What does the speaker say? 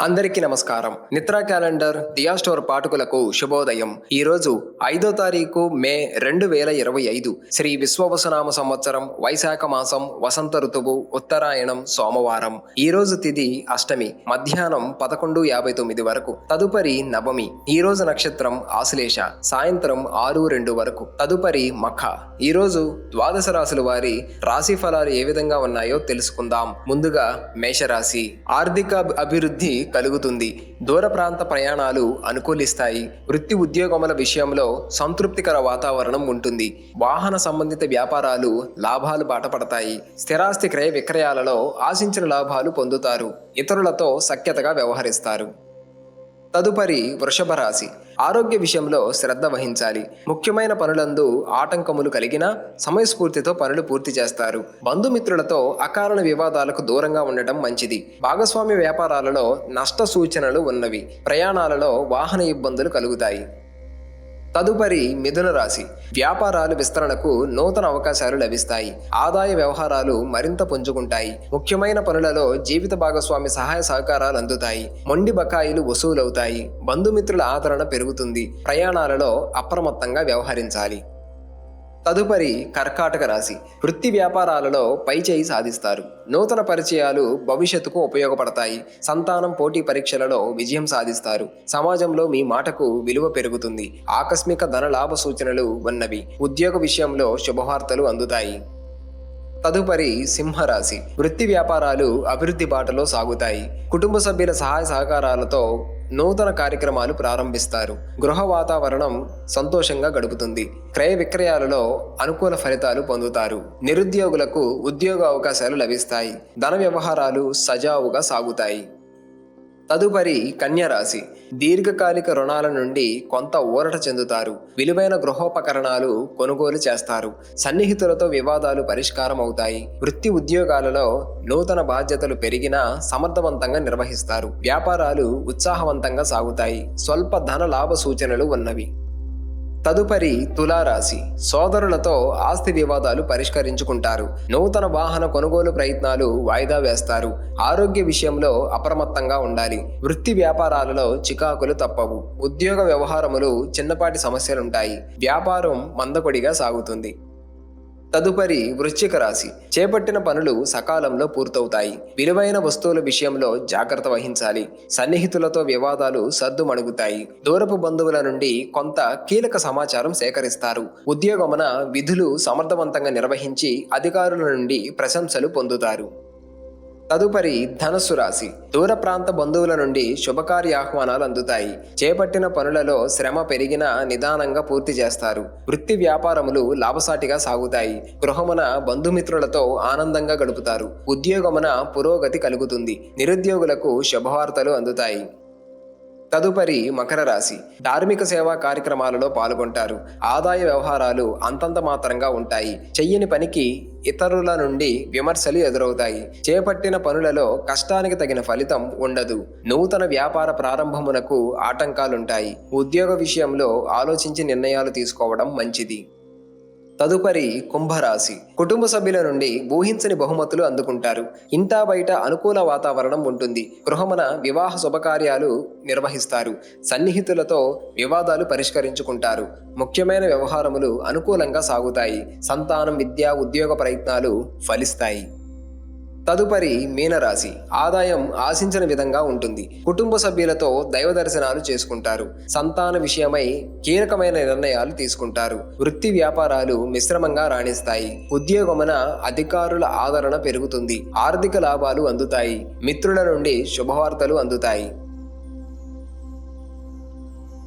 అందరికీ నమస్కారం. నిత్రా క్యాలెండర్ దియా స్టోర్ పాఠకులకు శుభోదయం. ఈరోజు 5వ తారీఖు మే 2025 శ్రీ విశ్వవసునామ సంవత్సరం వైశాఖ మాసం వసంత ఋతువు ఉత్తరాయణం సోమవారం. ఈరోజు తిథి అష్టమి మధ్యాహ్నం 11:59 వరకు. తదుపరి నవమి. ఈరోజు నక్షత్రం ఆశ్లేష సాయంత్రం 6:02 వరకు. తదుపరి మఖ. ఈరోజు ద్వాదశ రాశుల వారి రాశి ఫలాలు ఏ విధంగా ఉన్నాయో తెలుసుకుందాం. ముందుగా మేషరాశి. ఆర్థిక అభివృద్ధి కలుగుతుంది. దూర ప్రాంత ప్రయాణాలు అనుకూలిస్తాయి. వృత్తి ఉద్యోగముల విషయంలో సంతృప్తికర వాతావరణం ఉంటుంది. వాహన సంబంధిత వ్యాపారాలు లాభాలు బాటపడతాయి. స్థిరాస్తి క్రయ విక్రయాలలో ఆశించిన లాభాలు పొందుతారు. ఇతరులతో సఖ్యతగా వ్యవహరిస్తారు. తదుపరి వృషభ రాశి. ఆరోగ్య విషయంలో శ్రద్ధ వహించాలి. ముఖ్యమైన పనులందు ఆటంకములు కలిగినా సమయస్ఫూర్తితో పనులు పూర్తి చేస్తారు. బంధుమిత్రులతో అకారణ వివాదాలకు దూరంగా ఉండటం మంచిది. భాగస్వామ్య వ్యాపారాలలో నష్ట సూచనలు ఉన్నవి. ప్రయాణాలలో వాహన ఇబ్బందులు కలుగుతాయి. తదుపరి మిథున రాశి. వ్యాపారాలు విస్తరణకు నూతన అవకాశాలు లభిస్తాయి. ఆదాయ వ్యవహారాలు మరింత పుంజుకుంటాయి. ముఖ్యమైన పనులలో జీవిత భాగస్వామి సహాయ సహకారాలు అందుతాయి. మొండి బకాయిలు వసూలవుతాయి. బంధుమిత్రుల ఆదరణ పెరుగుతుంది. ప్రయాణాలలో అప్రమత్తంగా వ్యవహరించాలి. తదుపరి కర్కాటక రాశి. వృత్తి వ్యాపారాలలో పైచేయి సాధిస్తారు. నూతన పరిచయాలు భవిష్యత్తుకు ఉపయోగపడతాయి. సంతానం పోటీ పరీక్షలలో విజయం సాధిస్తారు. సమాజంలో మీ మాటకు విలువ పెరుగుతుంది. ఆకస్మిక ధన లాభ సూచనలు ఉన్నవి. ఉద్యోగ విషయంలో శుభవార్తలు అందుతాయి. తదుపరి సింహరాశి. వృత్తి వ్యాపారాలు అభివృద్ధి బాటలో సాగుతాయి. కుటుంబ సభ్యుల సహాయ సహకారాలతో నూతన కార్యక్రమాలు ప్రారంభిస్తారు. గృహ వాతావరణం సంతోషంగా గడుపుతుంది. క్రయ విక్రయాలలో అనుకూల ఫలితాలు పొందుతారు. నిరుద్యోగులకు ఉద్యోగ అవకాశాలు లభిస్తాయి. ధన వ్యవహారాలు సజావుగా సాగుతాయి. తదుపరి కన్యరాశి. దీర్ఘకాలిక రుణాల నుండి కొంత ఊరట చెందుతారు. విలువైన గృహోపకరణాలు కొనుగోలు చేస్తారు. సన్నిహితులతో వివాదాలు పరిష్కారం అవుతాయి. వృత్తి ఉద్యోగాలలో నూతన బాధ్యతలు పెరిగినా సమర్థవంతంగా నిర్వహిస్తారు. వ్యాపారాలు ఉత్సాహవంతంగా సాగుతాయి. స్వల్ప ధన లాభ సూచనలు ఉన్నవి. తదుపరి తులారాశి. సోదరులతో ఆస్తి వివాదాలు పరిష్కరించుకుంటారు. నూతన వాహన కొనుగోలు ప్రయత్నాలు వాయిదా వేస్తారు. ఆరోగ్య విషయంలో అప్రమత్తంగా ఉండాలి. వృత్తి వ్యాపారాలలో చికాకులు తప్పవు. ఉద్యోగ వ్యవహారములు చిన్నపాటి సమస్యలుంటాయి. వ్యాపారం మందకొడిగా సాగుతుంది. తదుపరి వృశ్చిక రాశి. చేపట్టిన పనులు సకాలంలో పూర్తవుతాయి. విలువైన వస్తువుల విషయంలో జాగ్రత్త వహించాలి. సన్నిహితులతో వివాదాలు సద్దుమణుగుతాయి. దూరపు బంధువుల నుండి కొంత కీలక సమాచారం సేకరిస్తారు. ఉద్యోగమున విధులు సమర్థవంతంగా నిర్వహించి అధికారుల నుండి ప్రశంసలు పొందుతారు. తదుపరి ధనస్సు రాశి. దూర ప్రాంత బంధువుల నుండి శుభకార్య ఆహ్వానాలు అందుతాయి. చేపట్టిన పనులలో శ్రమ పెరిగినా నిదానంగా పూర్తి చేస్తారు. వృత్తి వ్యాపారములు లాభసాటిగా సాగుతాయి. గృహమున బంధుమిత్రులతో ఆనందంగా గడుపుతారు. ఉద్యోగమున పురోగతి కలుగుతుంది. నిరుద్యోగులకు శుభవార్తలు అందుతాయి. తదుపరి మకర రాశి. ధార్మిక సేవా కార్యక్రమాలలో పాల్గొంటారు. ఆదాయ వ్యవహారాలు అంతంత మాత్రంగా ఉంటాయి. చెయ్యని పనికి ఇతరుల నుండి విమర్శలు ఎదురవుతాయి. చేపట్టిన పనులలో కష్టానికి తగిన ఫలితం ఉండదు. నూతన వ్యాపార ప్రారంభమునకు ఆటంకాలుంటాయి. ఉద్యోగ విషయంలో ఆలోచించి నిర్ణయాలు తీసుకోవడం మంచిది. తదుపరి కుంభరాశి. కుటుంబ సభ్యుల నుండి ఊహించని బహుమతులు అందుకుంటారు. ఇంటా బయట అనుకూల వాతావరణం ఉంటుంది. గృహమున వివాహ శుభకార్యాలు నిర్వహిస్తారు. సన్నిహితులతో వివాదాలు పరిష్కరించుకుంటారు. ముఖ్యమైన వ్యవహారములు అనుకూలంగా సాగుతాయి. సంతానం, విద్య, ఉద్యోగ ప్రయత్నాలు ఫలిస్తాయి. తదుపరి మీనరాశి. ఆదాయం ఆశించిన విధంగా ఉంటుంది. కుటుంబ సభ్యులతో దైవ దర్శనాలు చేసుకుంటారు. సంతాన విషయమై కీలకమైన నిర్ణయాలు తీసుకుంటారు. వృత్తి వ్యాపారాలు మిశ్రమంగా రాణిస్తాయి. ఉద్యోగమున అధికారుల ఆదరణ పెరుగుతుంది. ఆర్థిక లాభాలు అందుతాయి. మిత్రుల నుండి శుభవార్తలు అందుతాయి.